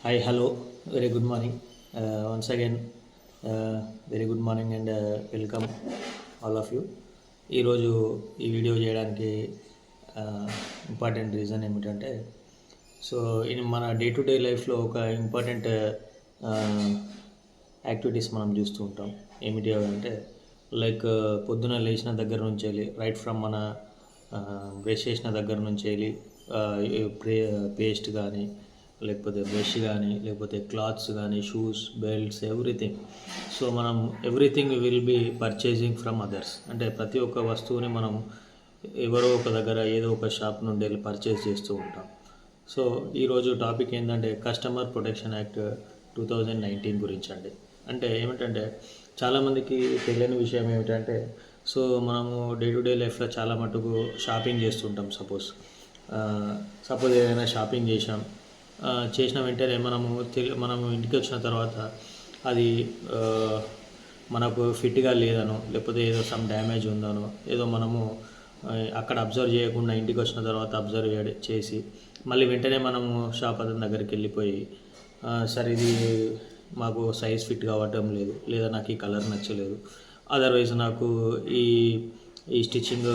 Hi, hello, very good morning. Once again, very good morning and welcome all of you. ఈరోజు ఈ video చేయడానికి important reason ఏమిటంటే మన day to day లైఫ్లో ఒక ఇంపార్టెంట్ యాక్టివిటీస్ మనం చూస్తూ ఉంటాం. ఏమిటి అంటే లైక్ పొద్దున లేచిన దగ్గర నుంచి వెళ్ళి రైట్ ఫ్రమ్ మన బ్రష్ చేసిన దగ్గర నుంచి వెళ్ళి పేస్ట్ కానీ లేకపోతే బ్రష్ కానీ లేకపోతే క్లాత్స్ కానీ షూస్ బెల్ట్స్ ఎవ్రీథింగ్. సో మనం everything will be purchasing from others. అంటే ప్రతి ఒక్క వస్తువుని మనం ఎవరో ఒక దగ్గర ఏదో ఒక షాప్ నుండి వెళ్ళి పర్చేస్ చేస్తూ ఉంటాం. సో ఈరోజు టాపిక్ ఏంటంటే కస్టమర్ ప్రొటెక్షన్ యాక్ట్ 2019 గురించి అండి. అంటే ఏమిటంటే చాలామందికి తెలియని విషయం ఏమిటంటే మనము డే టు డే లైఫ్లో చాలా మటుకు షాపింగ్ చేస్తుంటాం. సపోజ్ ఏదైనా షాపింగ్ చేసిన వెంటనే మనము ఇంటికి వచ్చిన తర్వాత అది మనకు ఫిట్గా లేదనో లేకపోతే ఏదో సమ్ డ్యామేజ్ ఉందనో ఏదో మనము అక్కడ అబ్జర్వ్ చేయకుండా ఇంటికి వచ్చిన తర్వాత అబ్జర్వ్ చేసి మళ్ళీ వెంటనే మనము షాప్ అతని దగ్గరికి వెళ్ళిపోయి సరే ఇది మాకు సైజ్ ఫిట్ కావటం లేదు, లేదా నాకు ఈ కలర్ నచ్చలేదు, అదర్వైజ్ నాకు ఈ స్టిచ్చింగ్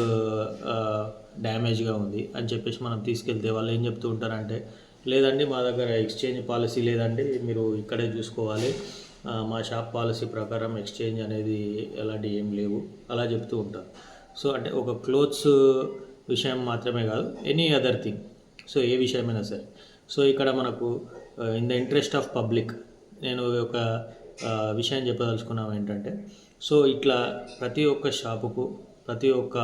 డ్యామేజ్గా ఉంది అని చెప్పేసి మనం తీసుకెళ్తే వాళ్ళు ఏం చెప్తూ ఉంటారంటే, లేదండి మా దగ్గర ఎక్స్చేంజ్ పాలసీ లేదండి, మీరు ఇక్కడే చూసుకోవాలి, మా షాప్ పాలసీ ప్రకారం ఎక్స్చేంజ్ అనేది ఎలాంటివి ఏం లేవు అలా చెప్తూ ఉంటారు. అంటే ఒక క్లోత్స్ విషయం మాత్రమే కాదు, ఎనీ అదర్ థింగ్, ఏ విషయమైనా సరే. ఇక్కడ మనకు in the interest of public నేను ఒక విషయం చెప్పదలుచుకున్నాం ఏంటంటే, ఇట్లా ప్రతి ఒక్క షాపుకు ప్రతి ఒక్క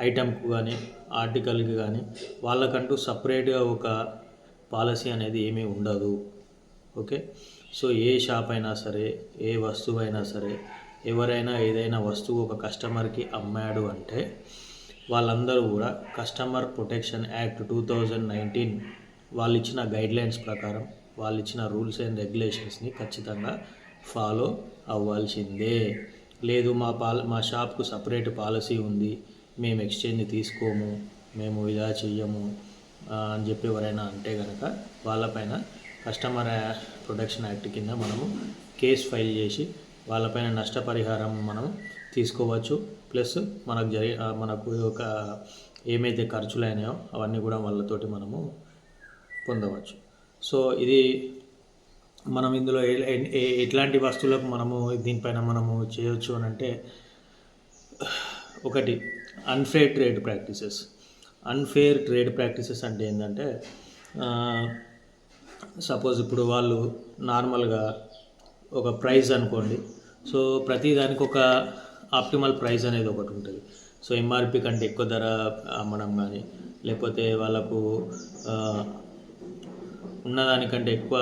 ఐటెంకు కానీ ఆర్టికల్కి కానీ వాళ్ళకంటూ సపరేట్గా ఒక పాలసీ అనేది ఏమీ ఉండదు. ఓకే, ఏ షాప్ అయినా సరే, ఏ వస్తువు అయినా సరే, ఎవరైనా ఏదైనా వస్తువు ఒక కస్టమర్కి అమ్మాడు అంటే వాళ్ళందరూ కూడా కస్టమర్ ప్రొటెక్షన్ యాక్ట్ 2019 వాళ్ళు ఇచ్చిన గైడ్లైన్స్ ప్రకారం, వాళ్ళు ఇచ్చిన రూల్స్ అండ్ రెగ్యులేషన్స్ని ఖచ్చితంగా ఫాలో అవ్వాల్సిందే. లేదు మా షాప్కు సపరేట్ పాలసీ ఉంది, మేము ఎక్స్చేంజ్ తీసుకోము, మేము ఇలా చెయ్యము అని చెప్పి ఎవరైనా అంటే కనుక వాళ్ళపైన కస్టమర్ ప్రొటెక్షన్ యాక్ట్ కింద మనము కేసు ఫైల్ చేసి వాళ్ళపైన నష్టపరిహారం మనం తీసుకోవచ్చు. ప్లస్ మనకు ఒక ఏమైతే ఖర్చులైనాయో అవన్నీ కూడా వాళ్ళతోటి మనము పొందవచ్చు. ఇది మనం ఇందులో ఎట్లాంటి వస్తువులకు మనము దీనిపైన మనము చేయవచ్చు అని అంటే, ఒకటి unfair trade practices. Unfair trade practices అంటే ఏంటంటే, సపోజ్ ఇప్పుడు వాళ్ళు నార్మల్గా ఒక ప్రైస్ అనుకోండి, ప్రతి దానికి ఒక ఆప్టిమల్ ప్రైస్ అనేది ఒకటి ఉంటుంది. ఎంఆర్పి కంటే ఎక్కువ ధర అమ్మడం కానీ, లేకపోతే వాళ్ళకు ఉన్నదానికంటే ఎక్కువ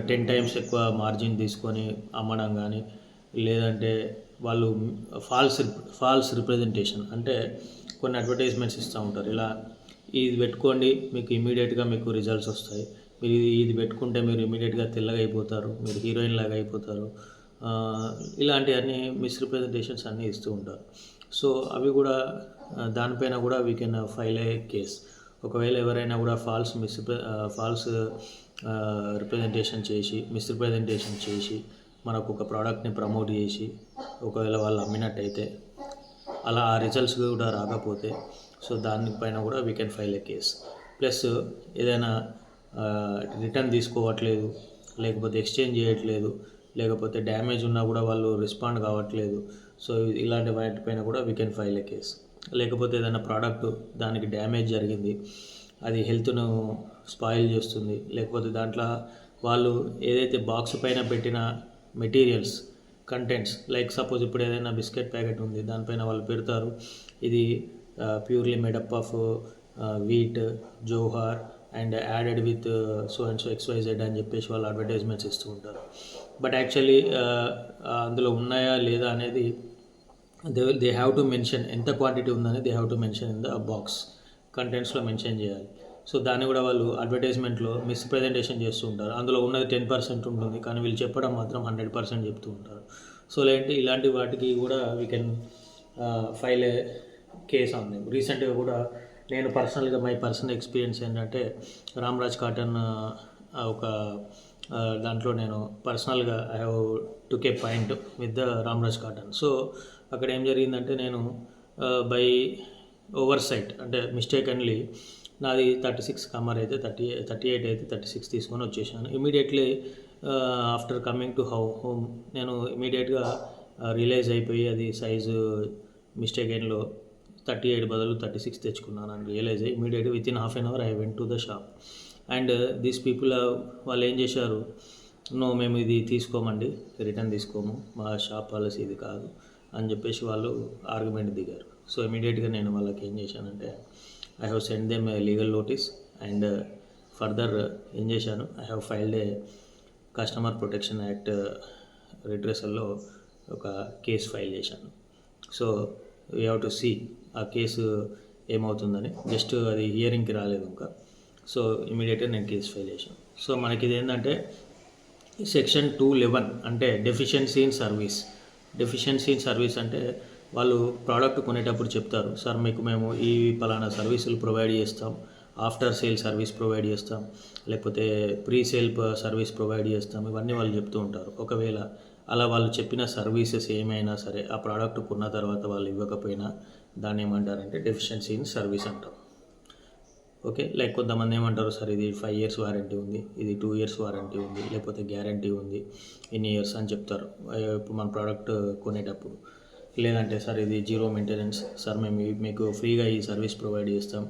10 times ఎక్కువ మార్జిన్ తీసుకొని అమ్మడం కానీ, లేదంటే వాళ్ళు ఫాల్స్ రిప్రజెంటేషన్ అంటే కొన్ని అడ్వర్టైజ్మెంట్స్ ఇస్తూ ఉంటారు. ఇలా ఇది పెట్టుకోండి మీకు ఇమీడియట్గా మీకు రిజల్ట్స్ వస్తాయి, మీరు ఇది పెట్టుకుంటే మీరు ఇమీడియట్గా తెల్లగా అయిపోతారు, మీరు హీరోయిన్ లాగా అయిపోతారు, ఇలాంటివన్నీ మిస్రిప్రజెంటేషన్స్ అన్నీ ఇస్తూ ఉంటారు. అవి కూడా దానిపైన కూడా we can file A case. ఒకవేళ ఎవరైనా కూడా ఫాల్స్ మిస్రిప్రజెంటేషన్ చేసి మనకు ఒక ప్రోడక్ట్ని ప్రమోట్ చేసి ఒకవేళ వాళ్ళు అమ్మినట్టయితే, అలా ఆ రిజల్ట్స్ కూడా రాకపోతే దానిపైన కూడా we can file A case. Plus ఏదైనా రిటర్న్ తీసుకోవట్లేదు, లేకపోతే ఎక్స్చేంజ్ చేయట్లేదు, లేకపోతే డ్యామేజ్ ఉన్నా కూడా వాళ్ళు రెస్పాండ్ కావట్లేదు, ఇలాంటి వాటిపైన కూడా we can file A case. లేకపోతే ఏదైనా ప్రోడక్ట్ దానికి డ్యామేజ్ జరిగింది, అది హెల్త్ను స్పాయిల్ చేస్తుంది, లేకపోతే దాంట్లో వాళ్ళు ఏదైతే బాక్స్ పైన పెట్టిన మెటీరియల్స్ కంటెంట్స్, లైక్ సపోజ్ ఇప్పుడు ఏదైనా బిస్కెట్ ప్యాకెట్ ఉంది, దానిపైన వాళ్ళు పెడతారు ఇది purely made up of wheat jowar and added with so XYZ అని చెప్పేసి వాళ్ళు అడ్వర్టైజ్మెంట్స్ ఇస్తూ ఉంటారు. బట్ యాక్చువల్లీ అందులో ఉన్నాయా లేదా అనేది దే హ్యావ్ టు మెన్షన్, ఎంత క్వాంటిటీ ఉందని they have to mention in the box కంటెంట్స్లో మెన్షన్ చేయాలి. దాన్ని కూడా వాళ్ళు అడ్వర్టైజ్మెంట్లో మిస్ప్రజెంటేషన్ చేస్తూ ఉంటారు. అందులో ఉన్నది 10% ఉంటుంది, కానీ వీళ్ళు చెప్పడం మాత్రం 100% చెప్తూ ఉంటారు. ఇలాంటి వాటికి కూడా we can file A case on them. రీసెంట్గా కూడా నేను పర్సనల్గా మై పర్సనల్ ఎక్స్పీరియన్స్ ఏంటంటే, రామ్రాజ్ కాటన్ ఒక దాంట్లో నేను పర్సనల్గా I have took A point with the Ramraj cotton. So అక్కడ ఏం జరిగిందంటే నేను బై ఓవర్ సైట్ అంటే మిస్టేకన్లీ నాది 36 కమర్ అయితే 38 అయితే 36 తీసుకొని వచ్చేసాను. Immediately after coming to home నేను ఇమీడియట్గా రియలైజ్ అయిపోయి అది సైజు మిస్టేకన్లో 38 బదులు 36 తెచ్చుకున్నాను అని రియలైజ్ అయ్యి ఇమీడియట్గా within half an hour I went to the shop. And these people వాళ్ళు ఏం చేశారు, నో మేము ఇది తీసుకోమండి, రిటర్న్ తీసుకోము, మా షాప్ పాలసీ ఇది కాదు అని చెప్పేసి వాళ్ళు ఆర్గ్యుమెంట్ దిగారు. సో ఇమీడియట్గా నేను వాళ్ళకి ఏం చేశానంటే I have send them a legal notice and further ఏం చేశాను, I have filed a customer protection act రిడ్రెసల్లో ఒక కేసు ఫైల్ చేశాను. So we have to see ఆ కేసు ఏమవుతుందని. జస్ట్ అది హియరింగ్కి రాలేదు ఇంకా. సో ఇమీడియట్గా నేను కేసు ఫైల్ చేశాను. సో మనకి ఇది ఏంటంటే సెక్షన్ 211 అంటే deficiency in service. Deficiency in service అంటే వాళ్ళు ప్రోడక్ట్ కొనేటప్పుడు చెప్తారు, సార్ మీకు మేము ఈ పలానా సర్వీసులు ప్రొవైడ్ చేస్తాం, ఆఫ్టర్ సేల్ సర్వీస్ ప్రొవైడ్ చేస్తాం, లేకపోతే ప్రీ సేల్ సర్వీస్ ప్రొవైడ్ చేస్తాం, ఇవన్నీ వాళ్ళు చెప్తూ ఉంటారు. ఒకవేళ అలా వాళ్ళు చెప్పిన సర్వీసెస్ ఏమైనా సరే ఆ ప్రోడక్ట్ కొన్న తర్వాత వాళ్ళు ఇవ్వకపోయినా దాన్ని ఏమంటారంటే డెఫిషియన్సీ ఇన్ సర్వీస్ అంటాం. ఓకే, లైక్ కొంతమంది ఏమంటారు, సార్ ఇది 5 years వారంటీ ఉంది, ఇది 2 years వారంటీ ఉంది, లేకపోతే గ్యారంటీ ఉంది ఇన్ని ఇయర్స్ అని చెప్తారు ఇప్పుడు మన ప్రోడక్ట్ కొనేటప్పుడు. లేదంటే సార్ ఇది 0 మెయింటెనెన్స్, సార్ మేము మీకు ఫ్రీగా ఈ సర్వీస్ ప్రొవైడ్ చేస్తాం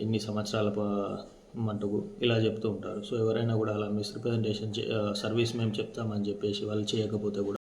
ఇన్ని సంవత్సరాల మటుకు ఇలా చెప్తూ ఉంటారు. సో ఎవరైనా కూడా అలా మిస్రిప్రజెంటేషన్ సర్వీస్ మేము చెప్తామని చెప్పేసి వాళ్ళు చేయకపోతే కూడా